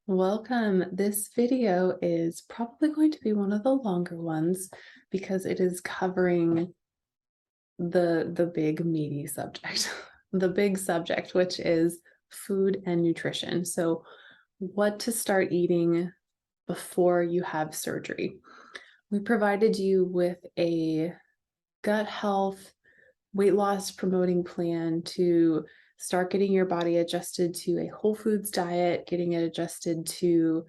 Welcome. This video is probably going to be one of the longer ones because it is covering the big meaty subject, the big subject, which is food and nutrition. So, what to start eating before you have surgery. We provided you with a gut health, weight loss promoting plan to start getting your body adjusted to a whole foods diet, getting it adjusted to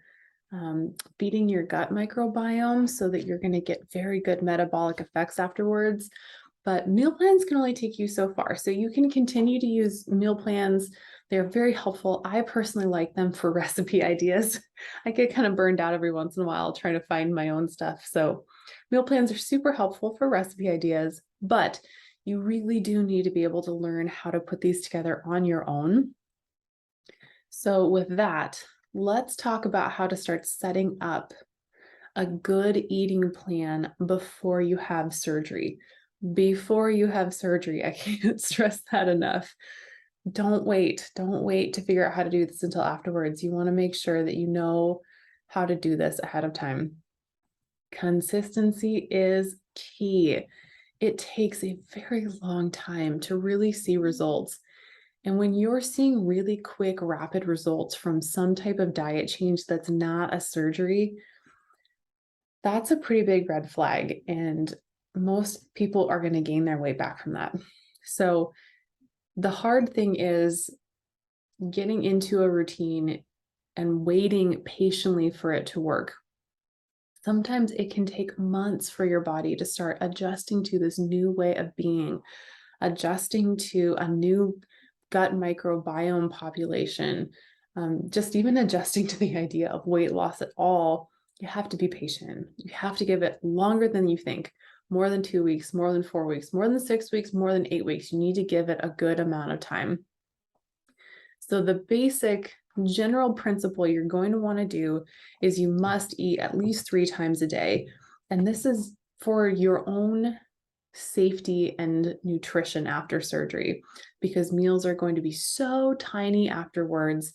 feeding your gut microbiome so that you're going to get very good metabolic effects afterwards. But meal plans can only take you so far. So you can continue to use meal plans. They're very helpful. I personally like them for recipe ideas. I get kind of burned out every once in a while trying to find my own stuff. So meal plans are super helpful for recipe ideas, but you really do need to be able to learn how to put these together on your own. So with that, let's talk about how to start setting up a good eating plan before you have surgery. Before you have surgery, I can't stress that enough. Don't wait. Don't wait to figure out how to do this until afterwards. You want to make sure that you know how to do this ahead of time. Consistency is key. It takes a very long time to really see results. And when you're seeing really quick, rapid results from some type of diet change that's not a surgery, that's a pretty big red flag. And most people are going to gain their weight back from that. So the hard thing is getting into a routine and waiting patiently for it to work. Sometimes it can take months for your body to start adjusting to this new way of being, adjusting to a new gut microbiome population, just even adjusting to the idea of weight loss at all. You have to be patient. You have to give it longer than you think, more than 2 weeks, more than 4 weeks, more than 6 weeks, more than 8 weeks. You need to give it a good amount of time. So the basic general principle you're going to want to do is you must eat at least 3 times a day. And this is for your own safety and nutrition after surgery, because meals are going to be so tiny afterwards.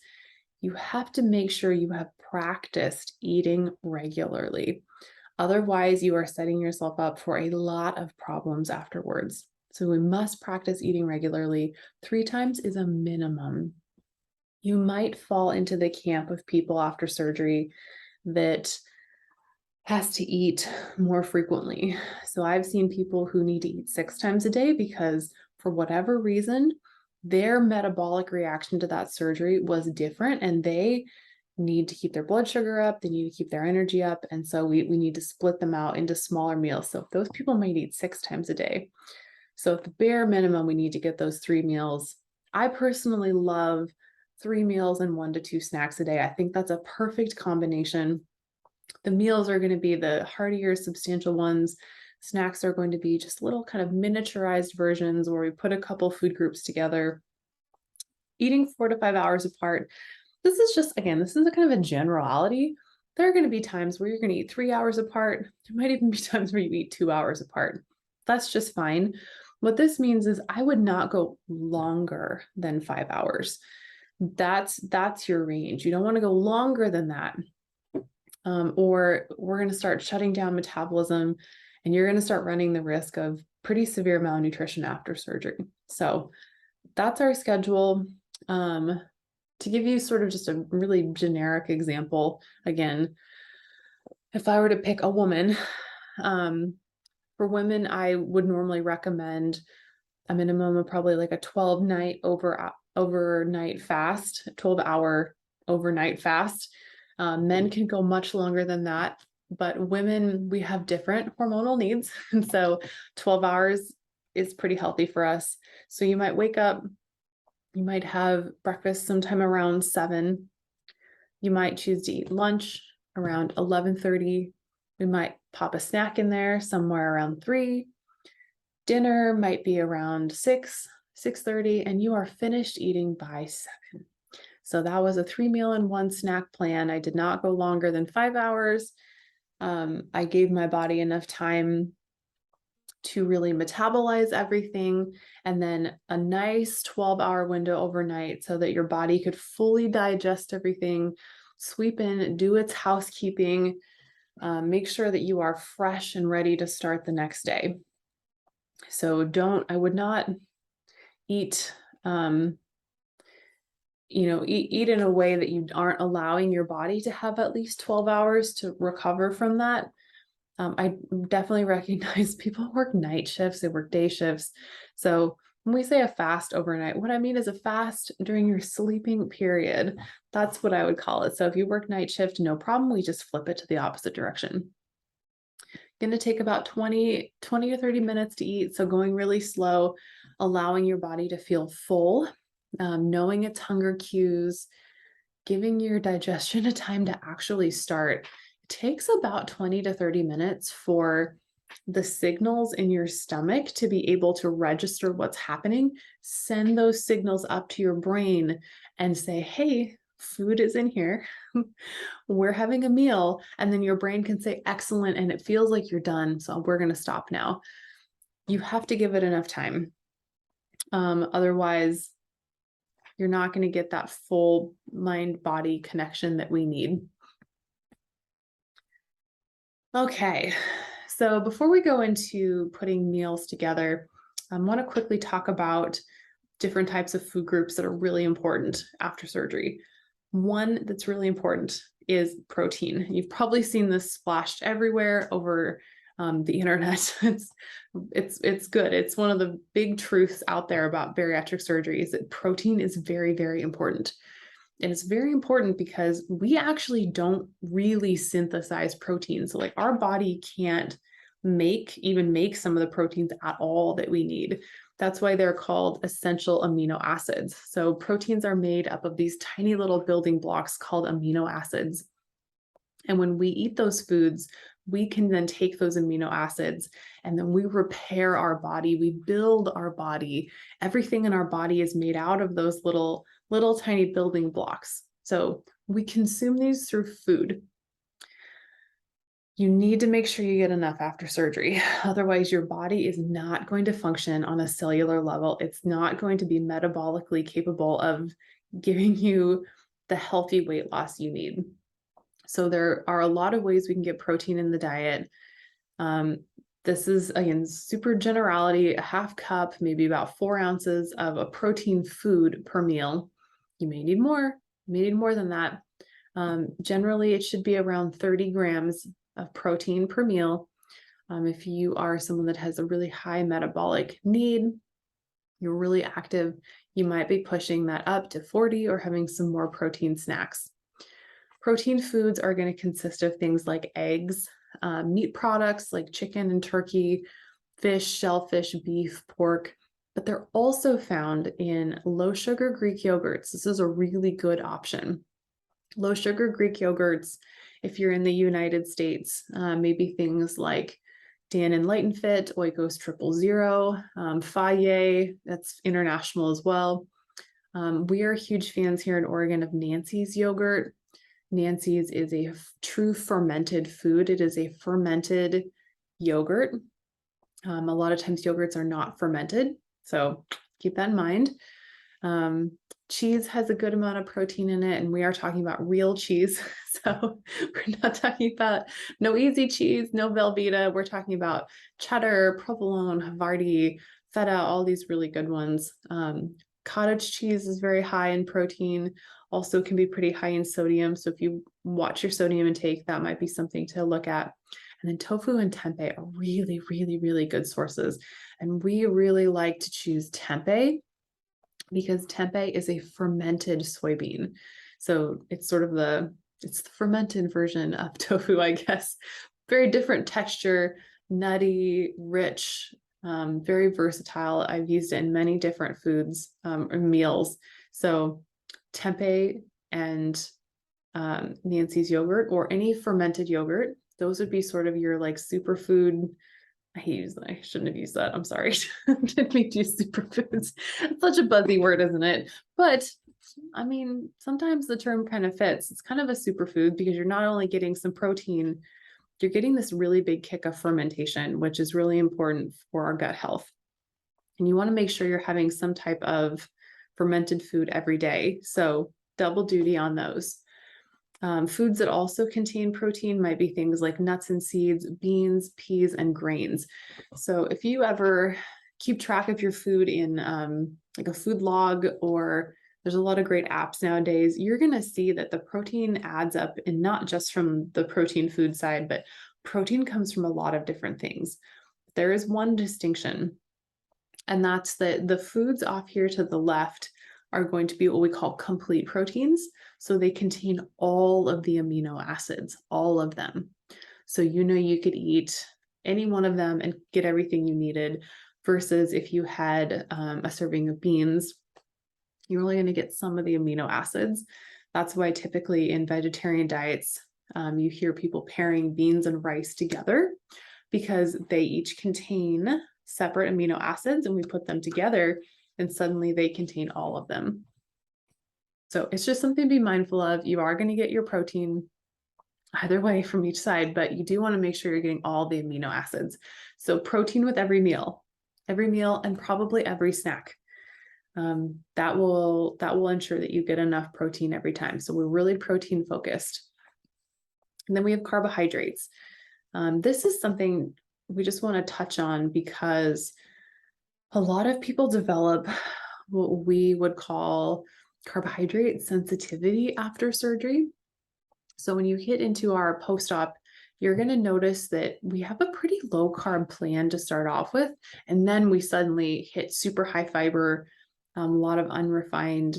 You have to make sure you have practiced eating regularly. Otherwise, you are setting yourself up for a lot of problems afterwards. So we must practice eating regularly. 3 times is a minimum. You might fall into the camp of people after surgery that has to eat more frequently. So I've seen people who need to eat 6 times a day because for whatever reason, their metabolic reaction to that surgery was different and they need to keep their blood sugar up, they need to keep their energy up. And so we need to split them out into smaller meals. So those people might eat 6 times a day. So at the bare minimum, we need to get those 3 meals. I personally love 3 meals and 1 to 2 snacks a day. I think that's a perfect combination. The meals are going to be the heartier, substantial ones. Snacks are going to be just little kind of miniaturized versions where we put a couple food groups together, eating 4 to 5 hours apart. This is just, again, this is a kind of a generality. There are going to be times where you're going to eat 3 hours apart. There might even be times where you eat 2 hours apart. That's just fine. What this means is I would not go longer than 5 hours. That's your range. You don't want to go longer than that. Or we're going to start shutting down metabolism and you're going to start running the risk of pretty severe malnutrition after surgery. So that's our schedule. To give you sort of just a really generic example, again, if I were to pick a woman, for women, I would normally recommend a minimum of probably like a 12-night overnight fast, 12-hour overnight fast. Men can go much longer than that, but women, we have different hormonal needs. And so 12 hours is pretty healthy for us. So you might wake up, you might have breakfast sometime around 7. You might choose to eat lunch around 11:30. We might pop a snack in there somewhere around 3. Dinner might be around 6, 6:30, and you are finished eating by 7. So that was a 3 meal and 1 snack plan. I did not go longer than 5 hours. I gave my body enough time to really metabolize everything, and then a nice 12-hour window overnight so that your body could fully digest everything, sweep in, do its housekeeping, make sure that you are fresh and ready to start the next day. So I would not eat, eat in a way that you aren't allowing your body to have at least 12 hours to recover from that. I definitely recognize people work night shifts, they work day shifts. So when we say a fast overnight, what I mean is a fast during your sleeping period. That's what I would call it. So if you work night shift, no problem. We just flip it to the opposite direction. Going to take about 20 to 30 minutes to eat. So going really slow, allowing your body to feel full, knowing its hunger cues, giving your digestion a time to actually start. It takes about 20 to 30 minutes for the signals in your stomach to be able to register what's happening, send those signals up to your brain and say, hey, food is in here. We're having a meal. And then your brain can say, excellent. And it feels like you're done. So we're going to stop now. You have to give it enough time. Otherwise, you're not going to get that full mind-body connection that we need. Okay, so before we go into putting meals together, I want to quickly talk about different types of food groups that are really important after surgery. One that's really important is protein. You've probably seen this splashed everywhere over the internet. It's good. It's one of the big truths out there about bariatric surgery is that protein is very, very important. And it's very important because we actually don't really synthesize proteins. So like our body can't even make some of the proteins at all that we need. That's why they're called essential amino acids. So proteins are made up of these tiny little building blocks called amino acids. And when we eat those foods, we can then take those amino acids and then we repair our body, we build our body. Everything in our body is made out of those little tiny building blocks. So we consume these through food. You need to make sure you get enough after surgery. Otherwise, your body is not going to function on a cellular level. It's not going to be metabolically capable of giving you the healthy weight loss you need. So there are a lot of ways we can get protein in the diet. This is, again, super generality, a half cup, maybe about 4 ounces of a protein food per meal. You may need more, than that. Generally, it should be around 30 grams of protein per meal. If you are someone that has a really high metabolic need, you're really active, you might be pushing that up to 40 or having some more protein snacks. Protein foods are going to consist of things like eggs, meat products like chicken and turkey, fish, shellfish, beef, pork, but they're also found in low sugar Greek yogurts. This is a really good option. Low sugar Greek yogurts, if you're in the United States, maybe things like Dannon Light and Fit, Oikos 000, Fage, that's international as well. We are huge fans here in Oregon of Nancy's yogurt. Nancy's is a true fermented food. It is a fermented yogurt. A lot of times yogurts are not fermented, so keep that in mind. Cheese has a good amount of protein in it, and we are talking about real cheese. So we're not talking about no easy cheese, no Velveeta. We're talking about cheddar, provolone, Havarti, feta, all these really good ones. Cottage cheese is very high in protein, also can be pretty high in sodium. So if you watch your sodium intake, that might be something to look at. And then tofu and tempeh are really, really, really good sources. And we really like to choose tempeh because tempeh is a fermented soybean. So it's sort of it's the fermented version of tofu, I guess. Very different texture, nutty, rich, very versatile. I've used it in many different foods or meals. So tempeh and Nancy's yogurt or any fermented yogurt, those would be sort of your like superfood. I shouldn't have used that. I'm sorry. Didn't mean to use superfoods. It's such a buzzy word, isn't it? But I mean, sometimes the term kind of fits. It's kind of a superfood because you're not only getting some protein, you're getting this really big kick of fermentation, which is really important for our gut health. And you want to make sure you're having some type of fermented food every day. So double duty on those. Foods that also contain protein might be things like nuts and seeds, beans, peas, and grains. So if you ever keep track of your food in like a food log, or there's a lot of great apps nowadays, you're going to see that the protein adds up, and not just from the protein food side, but protein comes from a lot of different things. There is one distinction, and that's that the foods off here to the left are going to be what we call complete proteins. So they contain all of the amino acids, all of them. So you could eat any one of them and get everything you needed, versus if you had a serving of beans, you're only going to get some of the amino acids. That's why typically in vegetarian diets, you hear people pairing beans and rice together, because they each contain separate amino acids, and we put them together and suddenly they contain all of them. So it's just something to be mindful of. You are going to get your protein either way from each side, but you do want to make sure you're getting all the amino acids. So protein with every meal, and probably every snack. That will ensure that you get enough protein every time. So we're really protein focused. And then we have carbohydrates. This is something we just want to touch on, because a lot of people develop what we would call carbohydrate sensitivity after surgery. So when you hit into our post-op, you're going to notice that we have a pretty low carb plan to start off with, and then we suddenly hit super high fiber, a lot of unrefined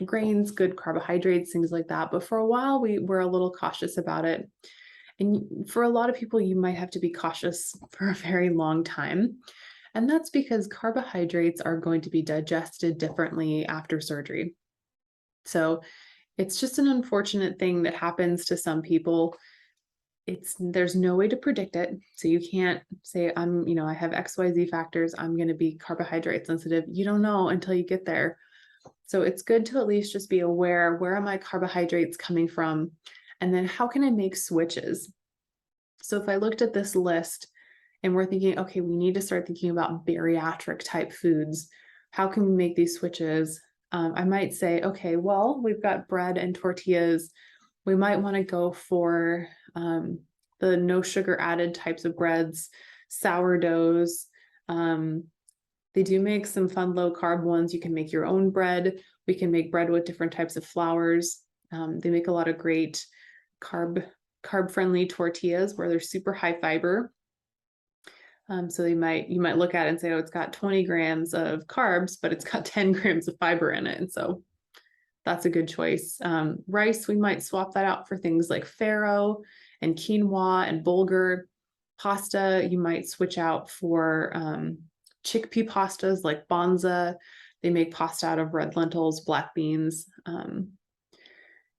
grains, good carbohydrates, things like that. But for a while, we were a little cautious about it. And for a lot of people, you might have to be cautious for a very long time. And that's because carbohydrates are going to be digested differently after surgery. So it's just an unfortunate thing that happens to some people. There's no way to predict it. So you can't say, I have XYZ factors, I'm going to be carbohydrate sensitive. You don't know until you get there. So it's good to at least just be aware, where are my carbohydrates coming from? And then how can I make switches? So if I looked at this list and we're thinking, okay, we need to start thinking about bariatric type foods, how can we make these switches? I might say, okay, well, we've got bread and tortillas. We might want to go for the no sugar added types of breads, sourdoughs. They do make some fun low carb ones. You can make your own bread. We can make bread with different types of flours. They make a lot of great carb friendly tortillas where they're super high fiber. So you might look at it and say, oh, it's got 20 grams of carbs, but it's got 10 grams of fiber in it. And so that's a good choice. Rice, we might swap that out for things like farro and quinoa and bulgur. Pasta, you might switch out for chickpea pastas like Banza. They make pasta out of red lentils, black beans,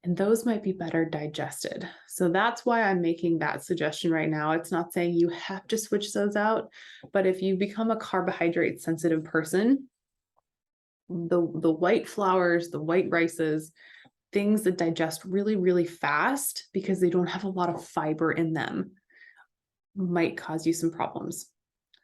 and those might be better digested. So that's why I'm making that suggestion right now. It's not saying you have to switch those out, but if you become a carbohydrate sensitive person, the white flours, the white rices, things that digest really, really fast because they don't have a lot of fiber in them, might cause you some problems.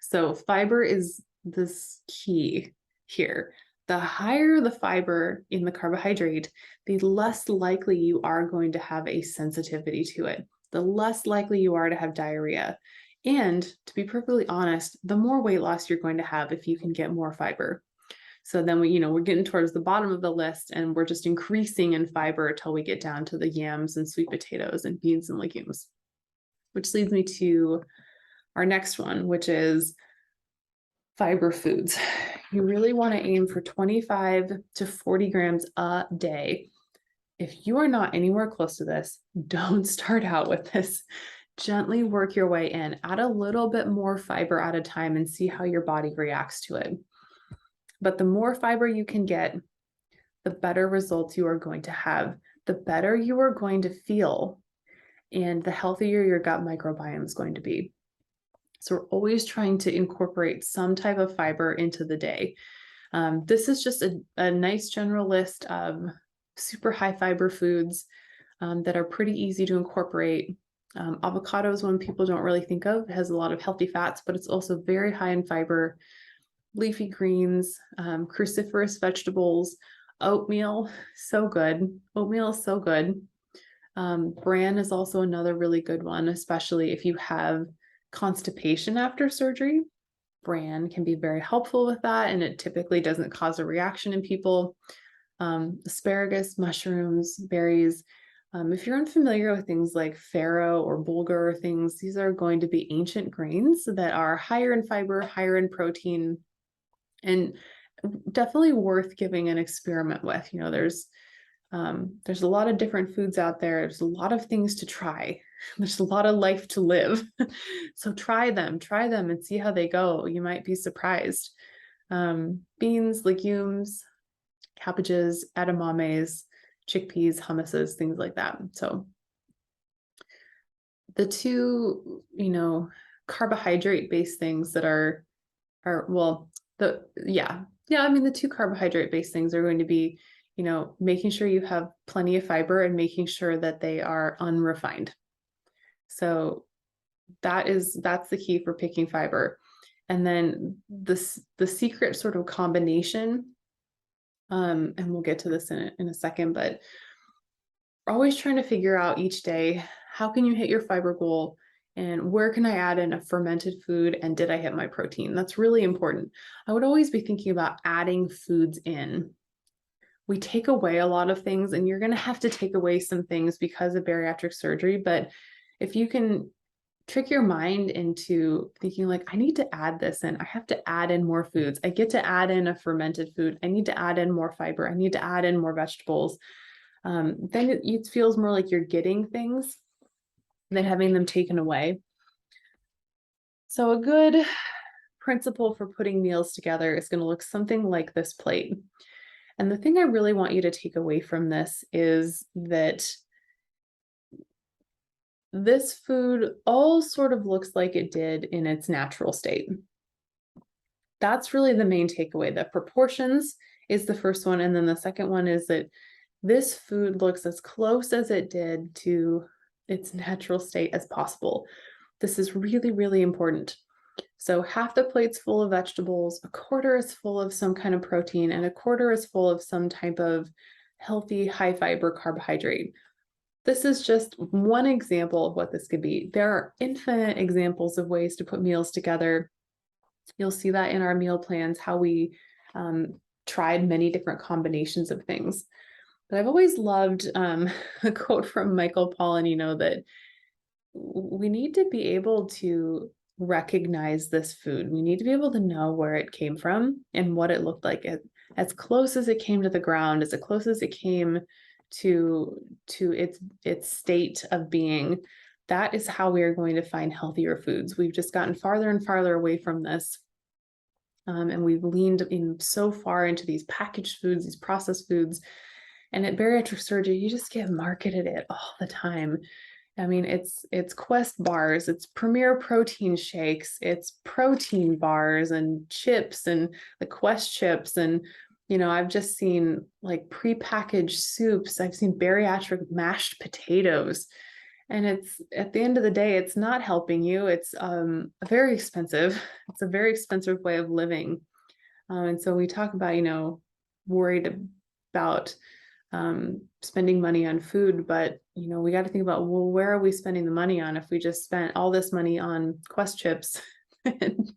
So fiber is this key here. The higher the fiber in the carbohydrate, the less likely you are going to have a sensitivity to it, the less likely you are to have diarrhea. And to be perfectly honest, the more weight loss you're going to have if you can get more fiber. So then we're getting towards the bottom of the list, and we're just increasing in fiber until we get down to the yams and sweet potatoes and beans and legumes, which leads me to our next one, which is fiber foods. You really want to aim for 25 to 40 grams a day. If you are not anywhere close to this, don't start out with this. Gently work your way in. Add a little bit more fiber at a time and see how your body reacts to it. But the more fiber you can get, the better results you are going to have, the better you are going to feel, and the healthier your gut microbiome is going to be. So we're always trying to incorporate some type of fiber into the day. This is just a nice general list of super high fiber foods that are pretty easy to incorporate. Avocado is one people don't really think of. It has a lot of healthy fats, but it's also very high in fiber. Leafy greens, cruciferous vegetables, oatmeal, so good. Oatmeal is so good. Bran is also another really good one, especially if you have constipation after surgery. Bran can be very helpful with that, and it typically doesn't cause a reaction in people. Asparagus, mushrooms, berries. If you're unfamiliar with things like farro or bulgur things, these are going to be ancient grains that are higher in fiber, higher in protein, and definitely worth giving an experiment with. There's a lot of different foods out there. There's a lot of things to try. There's a lot of life to live. So try them and see how they go. You might be surprised. Beans, legumes, cabbages, edamames, chickpeas, hummuses, things like that. So the two, carbohydrate based things that the two carbohydrate based things are going to be, making sure you have plenty of fiber and making sure that they are unrefined. So that's the key for picking fiber. And then the secret sort of combination, and we'll get to this in a second, but we're always trying to figure out each day, how can you hit your fiber goal? And where can I add in a fermented food? And did I hit my protein? That's really important. I would always be thinking about adding foods in. We take away a lot of things, and you're going to have to take away some things because of bariatric surgery. But if you can trick your mind into thinking like, I need to add this in, I have to add in more foods. I get to add in a fermented food. I need to add in more fiber. I need to add in more vegetables. Then it feels more like you're getting things than having them taken away. So a good principle for putting meals together is going to look something like this plate. And the thing I really want you to take away from this is that this food all sort of looks like it did in its natural state. That's really the main takeaway. The proportions is the first one. And then the second one is that this food looks as close as it did to its natural state as possible. This is really, really important. So half the plate's full of vegetables, a quarter is full of some kind of protein, and a quarter is full of some type of healthy, high fiber carbohydrate. This is just one example of what this could be. There are infinite examples of ways to put meals together. You'll see that in our meal plans, how we tried many different combinations of things. But I've always loved a quote from Michael Pollan, that we need to be able to recognize this food. We need to be able to know where it came from and what it looked like. As close as it came to the ground, as close as it came to its state of being. That is how we are going to find healthier foods. We've just gotten farther and farther away from this. And we've leaned in so far into these packaged foods, these processed foods. And at bariatric surgery, you just get marketed it all the time. I mean, it's Quest bars, it's Premier protein shakes, it's protein bars and chips and the Quest chips. And, I've just seen like prepackaged soups. I've seen bariatric mashed potatoes. And it's, at the end of the day, it's not helping you. It's very expensive. It's a very expensive way of living. And so we talk about, worried about spending money on food, but we got to think about, well, where are we spending the money on? If we just spent all this money on Quest chips and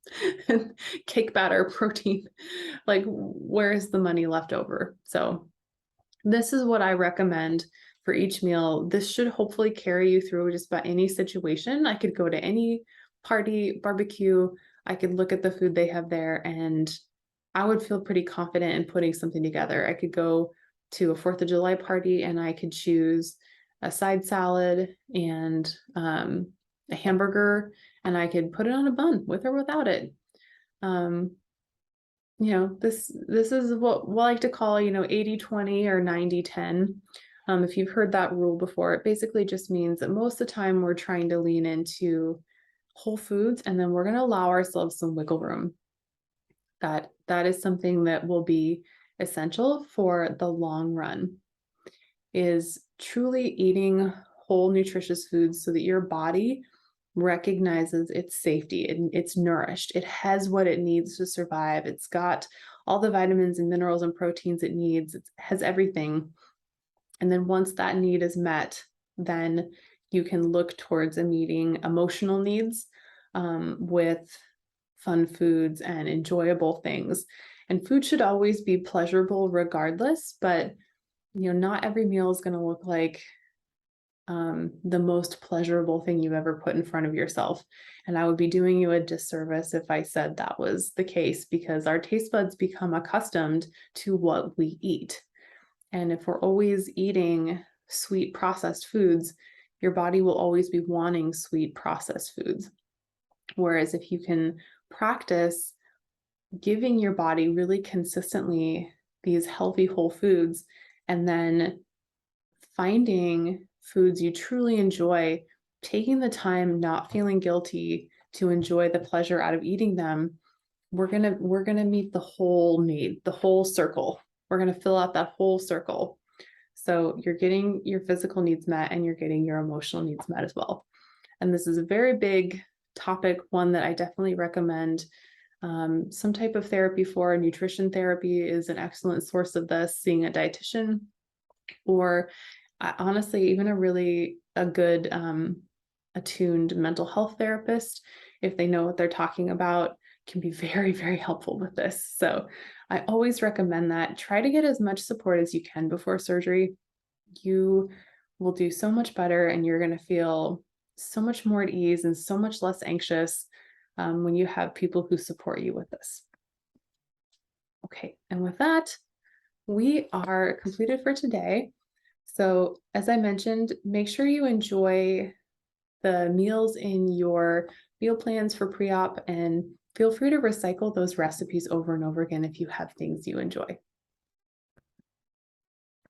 cake batter protein, like where is the money left over? So this is what I recommend for each meal. This should hopefully carry you through just about any situation. I could go to any party, barbecue, I could look at the food they have there, and I would feel pretty confident in putting something together. I could go to a 4th of July party and I could choose a side salad and a hamburger, and I could put it on a bun with or without it. This is what we like to call, 80-20 or 90-10. If you've heard that rule before, it basically just means that most of the time we're trying to lean into whole foods, and then we're going to allow ourselves some wiggle room. That is something that will be essential for the long run, is truly eating whole nutritious foods so that your body recognizes its safety and it's nourished. It has what it needs to survive. It's got all the vitamins and minerals and proteins it needs. It has everything. And then once that need is met, then you can look towards meeting emotional needs with fun foods and enjoyable things. And food should always be pleasurable regardless, but not every meal is going to look like the most pleasurable thing you've ever put in front of yourself. And I would be doing you a disservice if I said that was the case, because our taste buds become accustomed to what we eat. And if we're always eating sweet processed foods, your body will always be wanting sweet processed foods. Whereas if you can practice giving your body really consistently these healthy whole foods, and then finding foods you truly enjoy, taking the time, not feeling guilty to enjoy the pleasure out of eating them, we're gonna meet the whole need, the whole circle. We're gonna fill out that whole circle. So you're getting your physical needs met and you're getting your emotional needs met as well. And this is a very big topic, one that I definitely recommend some type of therapy for. Nutrition therapy is an excellent source of this, seeing a dietitian, or honestly, even a good attuned mental health therapist, if they know what they're talking about, can be very, very helpful with this. So I always recommend that. Try to get as much support as you can before surgery. You will do so much better, and you're going to feel so much more at ease and so much less anxious when you have people who support you with this. Okay, and with that, we are completed for today. So as I mentioned, make sure you enjoy the meals in your meal plans for pre-op, and feel free to recycle those recipes over and over again if you have things you enjoy.